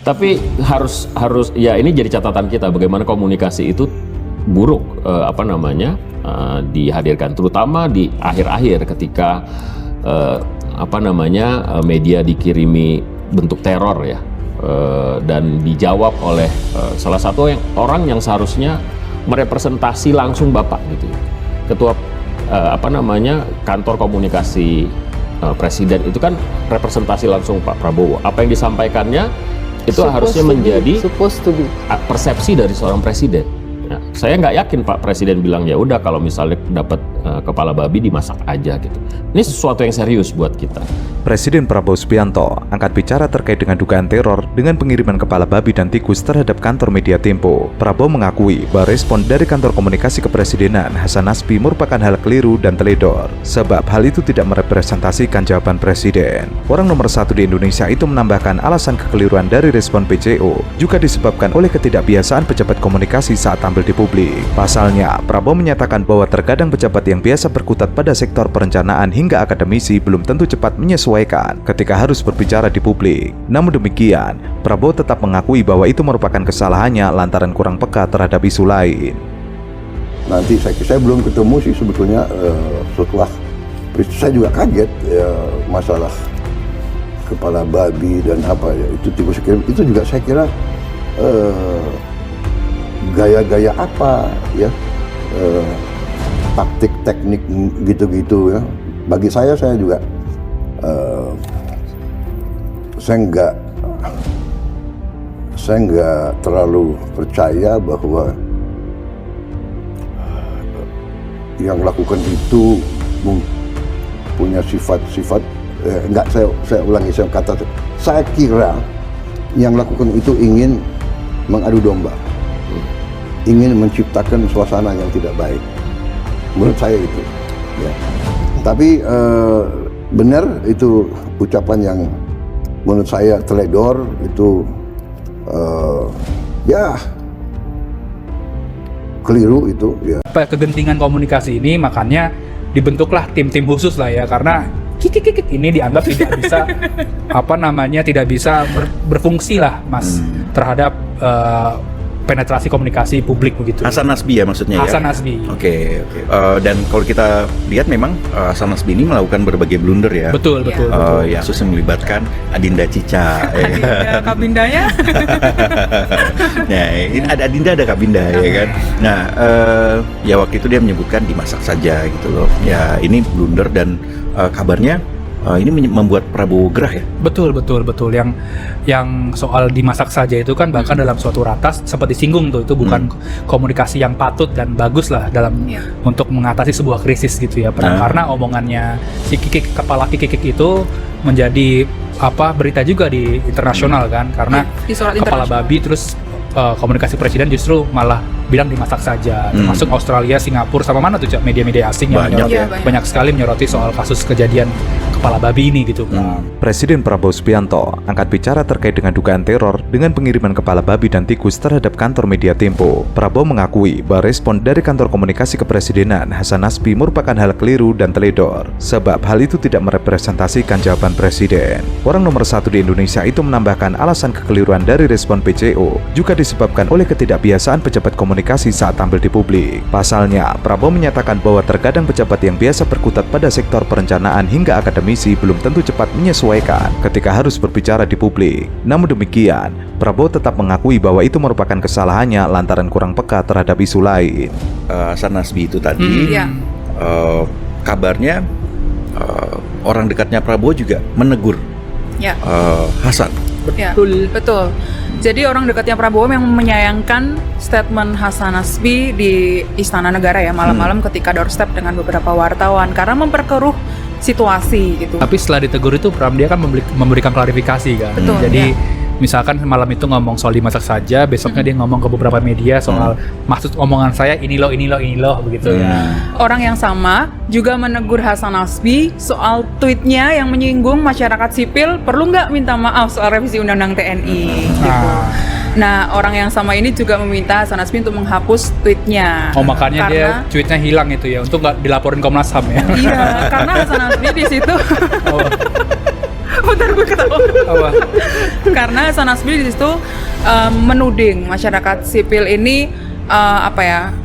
Tapi harus ya ini jadi catatan kita bagaimana komunikasi itu buruk dihadirkan, terutama di akhir-akhir ketika media dikirimi bentuk teror ya, dan dijawab oleh salah satu orang yang seharusnya merepresentasi langsung Bapak gitu, ketua kantor komunikasi presiden itu kan representasi langsung Pak Prabowo. Apa yang disampaikannya itu harusnya menjadi persepsi dari seorang presiden. Nah, saya nggak yakin Pak Presiden bilang ya udah kalau misalnya dapat kepala babi dimasak aja gitu. Ini sesuatu yang serius buat kita. Presiden Prabowo Subianto angkat bicara terkait dengan dugaan teror dengan pengiriman kepala babi dan tikus terhadap kantor Media Tempo. Prabowo mengakui bahwa respon dari kantor komunikasi kepresidenan Hasan Nasbi merupakan hal keliru dan teledor, sebab hal itu tidak merepresentasikan jawaban presiden. Orang nomor satu di Indonesia itu menambahkan alasan kekeliruan dari respon PCO juga disebabkan oleh ketidakbiasaan pejabat komunikasi saat tampil di publik. Pasalnya, Prabowo menyatakan bahwa terkadang pejabat yang biasa berkutat pada sektor perencanaan hingga akademisi belum tentu cepat menyesuaikan ketika harus berbicara di publik. Namun demikian, Prabowo tetap mengakui bahwa itu merupakan kesalahannya lantaran kurang peka terhadap isu lain. Nanti saya belum ketemu sih sebetulnya setelah saya juga kaget ya, masalah kepala babi dan apa ya itu tikus itu juga saya kira gaya-gaya apa ya, taktik teknik gitu-gitu ya. Bagi saya juga saya nggak terlalu percaya bahwa yang lakukan itu punya sifat-sifat saya ulangi, saya kira yang lakukan itu ingin mengadu domba, ingin menciptakan suasana yang tidak baik. Menurut saya itu ya. Tapi benar itu ucapan yang menurut saya teledor, itu ya keliru itu ya. Kegentingan komunikasi ini makanya dibentuklah tim-tim khusus lah ya, karena kikik ini dianggap tidak bisa tidak bisa berfungsi lah Mas terhadap penetrasi komunikasi publik begitu. Hasan Nasbi ya maksudnya Hasan ya? Nasbi. Oke. Dan kalau kita lihat memang Hasan Nasbi ini melakukan berbagai blunder ya. Betul. Ya, khusus melibatkan Adinda Cica. Adinda Kabindanya. Nah, ini ada Adinda, ada Kabinda ya kan. Nah, ya waktu itu dia menyebutkan dimasak saja gitu loh. Ya, ini blunder dan kabarnya ini membuat Prabowo gerah ya? Betul. Yang soal dimasak saja itu kan bahkan dalam suatu ratas sempat disinggung tuh, itu bukan komunikasi yang patut dan bagus lah dalam untuk mengatasi sebuah krisis gitu ya. Karena omongannya si kepala kikik itu menjadi berita juga di internasional kan, karena kepala babi terus komunikasi presiden justru malah bilang dimasak saja, termasuk Australia, Singapura, sama mana tuh media-media asing yang banyak sekali menyoroti soal kasus kejadian kepala babi ini gitu. Presiden Prabowo Subianto angkat bicara terkait dengan dugaan teror dengan pengiriman kepala babi dan tikus terhadap kantor Media Tempo. Prabowo mengakui bahwa respon dari kantor komunikasi kepresidenan Hasan Nasbi merupakan hal keliru dan teledor, sebab hal itu tidak merepresentasikan jawaban presiden. Orang nomor satu di Indonesia itu menambahkan alasan kekeliruan dari respon PCO juga disebabkan oleh ketidakbiasaan pejabat komunikasi saat tampil di publik. Pasalnya, Prabowo menyatakan bahwa terkadang pejabat yang biasa berkutat pada sektor perencanaan hingga akademisi belum tentu cepat menyesuaikan ketika harus berbicara di publik. Namun demikian, Prabowo tetap mengakui bahwa itu merupakan kesalahannya lantaran kurang peka terhadap isu lain. Hasan Nasbi itu tadi, kabarnya orang dekatnya Prabowo juga menegur Hasan. Betul. Jadi orang dekatnya Prabowo yang menyayangkan statement Hasan Nasbi di Istana Negara ya malam-malam ketika doorstep dengan beberapa wartawan karena memperkeruh situasi gitu. Tapi setelah ditegur itu dia kan memberikan klarifikasi kan. Betul, jadi misalkan malam itu ngomong soal dimasak saja, besoknya dia ngomong ke beberapa media soal maksud omongan saya ini loh begitu ya. Orang yang sama juga menegur Hasan Nasbi soal tweetnya yang menyinggung masyarakat sipil, perlu nggak minta maaf soal revisi Undang-Undang TNI gitu. Nah, orang yang sama ini juga meminta Hasan Nasbi untuk menghapus tweetnya. Makanya dia tweetnya hilang itu ya, untuk nggak dilaporin Komnas HAM ya. Iya, karena Hasan Nasbi di situ Bentar gue ketawa. Apa? Karena Hasan Nasbi di situ menuding masyarakat sipil ini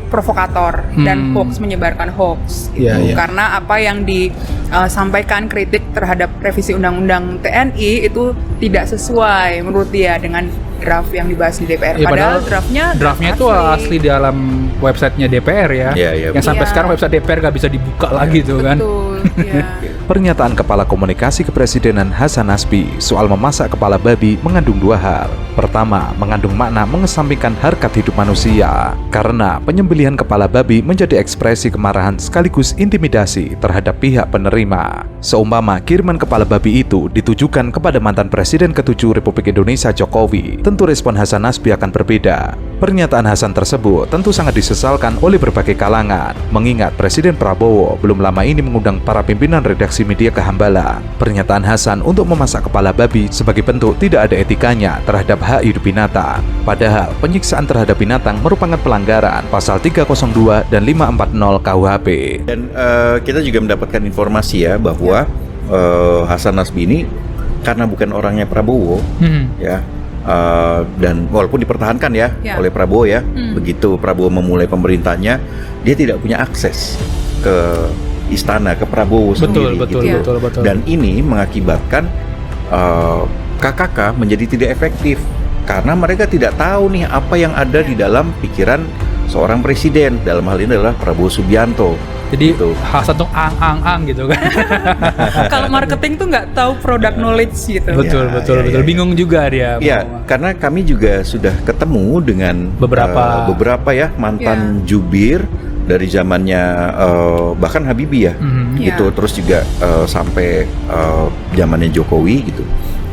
provokator dan hoax, menyebarkan hoax gitu. Iya, iya. Karena apa yang disampaikan kritik terhadap revisi undang-undang TNI itu tidak sesuai menurut dia dengan draft yang dibahas di DPR. Ya, Padahal draftnya draftnya itu asli dalam websitenya DPR ya. Iya, iya. Yang sampai Iya. sekarang website DPR gak bisa dibuka lagi tuh kan. Betul, ya. Pernyataan Kepala Komunikasi Kepresidenan Hasan Nasbi soal memasak kepala babi mengandung dua hal. Pertama, mengandung makna mengesampingkan harkat hidup manusia. Karena penyembelihan kepala babi menjadi ekspresi kemarahan sekaligus intimidasi terhadap pihak penerima. Seumpama kiriman kepala babi itu ditujukan kepada mantan Presiden ke-7 Republik Indonesia Jokowi, tentu respon Hasan Nasbi akan berbeda. Pernyataan Hasan tersebut tentu sangat disesalkan oleh berbagai kalangan, mengingat Presiden Prabowo belum lama ini mengundang para pimpinan redaksi media ke Hambalang. Pernyataan Hasan untuk memasak kepala babi sebagai bentuk tidak ada etikanya terhadap hak hidup binatang. Padahal penyiksaan terhadap binatang merupakan pelanggaran pasal 302 dan 540 KUHP. Dan kita juga mendapatkan informasi ya bahwa Hasan Nasbi ini karena bukan orangnya Prabowo ya, dan walaupun dipertahankan ya oleh Prabowo ya, begitu Prabowo memulai pemerintahnya, dia tidak punya akses ke istana, ke Prabowo sendiri Betul. Dan ini mengakibatkan KKK menjadi tidak efektif karena mereka tidak tahu nih apa yang ada di dalam pikiran seorang presiden, dalam hal ini adalah Prabowo Subianto. Jadi Gitu. Hasan tuh ang gitu kan. Kalau marketing tuh nggak tahu product knowledge gitu. betul. Bingung juga dia. Ya, karena kami juga sudah ketemu dengan beberapa ya mantan jubir dari zamannya bahkan Habibie ya, gitu. Terus juga sampai zamannya Jokowi gitu.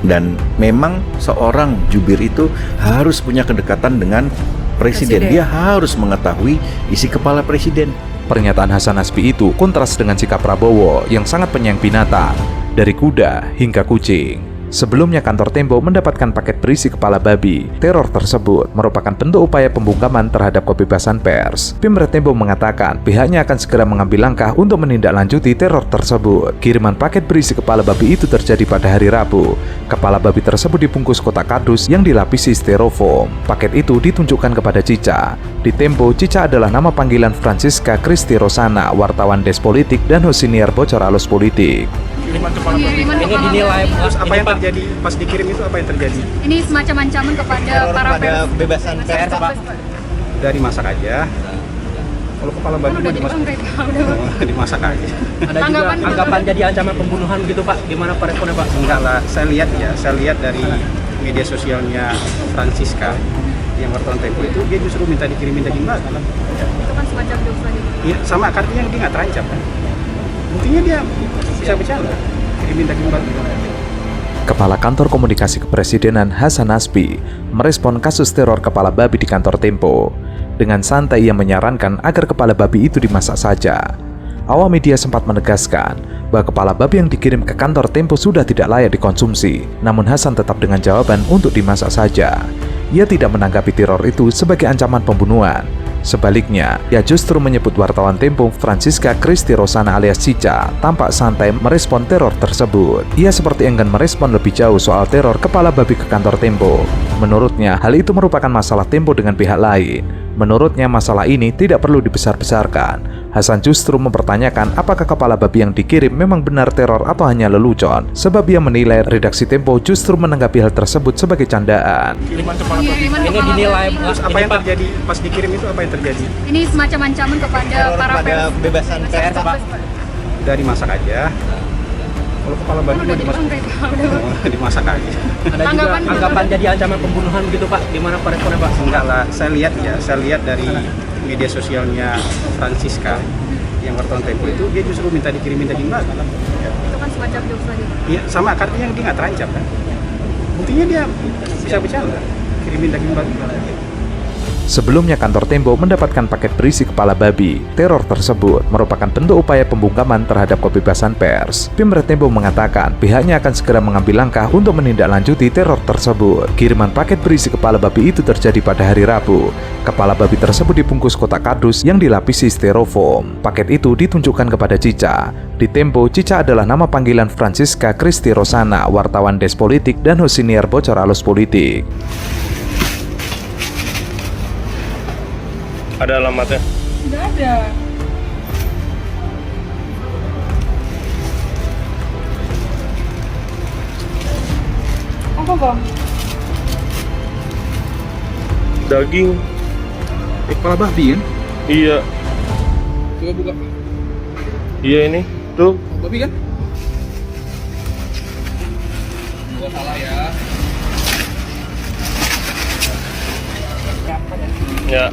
Dan memang seorang jubir itu harus punya kedekatan dengan presiden. Dia harus mengetahui isi kepala presiden. Pernyataan Hasan Nasbi itu kontras dengan sikap Prabowo yang sangat penyayang binatang, dari kuda hingga kucing. Sebelumnya kantor Tempo mendapatkan paket berisi kepala babi. Teror tersebut merupakan bentuk upaya pembungkaman terhadap kebebasan pers. Pimret Tempo mengatakan pihaknya akan segera mengambil langkah untuk menindaklanjuti teror tersebut. Kiriman paket berisi kepala babi itu terjadi pada hari Rabu. Kepala babi tersebut dibungkus kotak kardus yang dilapisi styrofoam. Paket itu ditunjukkan kepada Cica. Di Tempo, Cica adalah nama panggilan Francisca Christy Rosana, wartawan Des Politik dan host senior Bocor Alus Politik. Pengiriman ini dinilai terus apa yang terjadi pas dikirim itu apa yang terjadi? Ini semacam ancaman kepada para pers. Kebebasan pers Pak. Dari masak aja. Kalau kepala babi Udah dimasak aja. Ada juga anggapan jadi ancaman pembunuhan gitu Pak. Gimana Pak responnya Pak? Enggak lah, saya lihat dari media sosialnya Francisca yang wartawan Tempo itu dia justru minta dikirimin daging babi. Itu kan semacam jokes lagi. Iya, sama artinya dia nggak terancam kan. Buktinya dia bisa bercanda, kirimin daging babi. Kepala Kantor Komunikasi Kepresidenan Hasan Nasbi merespon kasus teror kepala babi di kantor Tempo. Dengan santai ia menyarankan agar kepala babi itu dimasak saja. Awal media sempat menegaskan bahwa kepala babi yang dikirim ke kantor Tempo sudah tidak layak dikonsumsi. Namun Hasan tetap dengan jawaban untuk dimasak saja. Ia tidak menanggapi teror itu sebagai ancaman pembunuhan. Sebaliknya, ia justru menyebut wartawan Tempo Francisca Christy Rosana alias Cica tampak santai merespon teror tersebut. Ia seperti enggan merespon lebih jauh soal teror kepala babi ke kantor Tempo. Menurutnya, hal itu merupakan masalah Tempo dengan pihak lain. Menurutnya, masalah ini tidak perlu dibesar-besarkan. Hasan justru mempertanyakan apakah kepala babi yang dikirim memang benar teror atau hanya lelucon, sebab ia menilai redaksi Tempo justru menanggapi hal tersebut sebagai candaan. Kiriman kepala babi. Ini dinilai Terus apa yang terjadi pas dikirim itu apa yang terjadi? Ini semacam ancaman kepada para pers. kebebasan pers Pak. Dari masak aja. Kalau kepala babi Udah dimasak aja. Ada juga anggapan jadi ancaman pembunuhan gitu Pak. Gimana Pak responnya Pak? Enggak lah, saya lihat dari media sosialnya Francisca yang wartawan Tempo itu dia justru minta dikirimin daging babi. Itu kan semacam jokes lagi. Iya, sama artinya dia nggak terancam kan. Buktinya dia bisa bercanda, kirimin daging babi. Sebelumnya kantor Tempo mendapatkan paket berisi kepala babi. Teror tersebut merupakan bentuk upaya pembungkaman terhadap kebebasan pers. Pimret Tempo mengatakan pihaknya akan segera mengambil langkah untuk menindaklanjuti teror tersebut. Kiriman paket berisi kepala babi itu terjadi pada hari Rabu. Kepala babi tersebut dibungkus kotak kardus yang dilapisi styrofoam. Paket itu ditunjukkan kepada Cica. Di Tempo, Cica adalah nama panggilan Francisca Christy Rosana, wartawan Des Politik dan host siniar Bocor Alus Politik. Ada alamatnya? Nggak ada. Apa bang? Daging. Kepala babi kan? Iya. Coba buka. Iya ini. Tuh. Babi kan? Gua salah ya. Ya.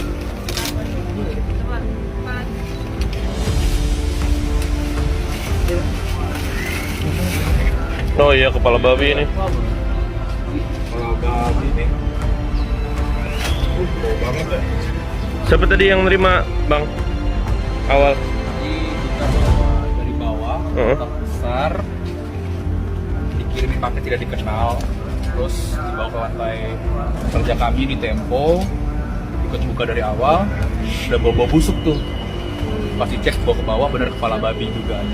Oh iya, kepala babi ini. Kepala babi nih. Bau banget ya. Siapa tadi yang nerima, Bang? Awal. Jadi kita bawa dari bawah, kotak besar, dikirimi paket tidak dikenal, terus dibawa ke lantai kerja kami di Tempo, ikut buka dari awal, udah bau-bau busuk tuh. Pas dicek bawa ke bawah bener kepala babi juga.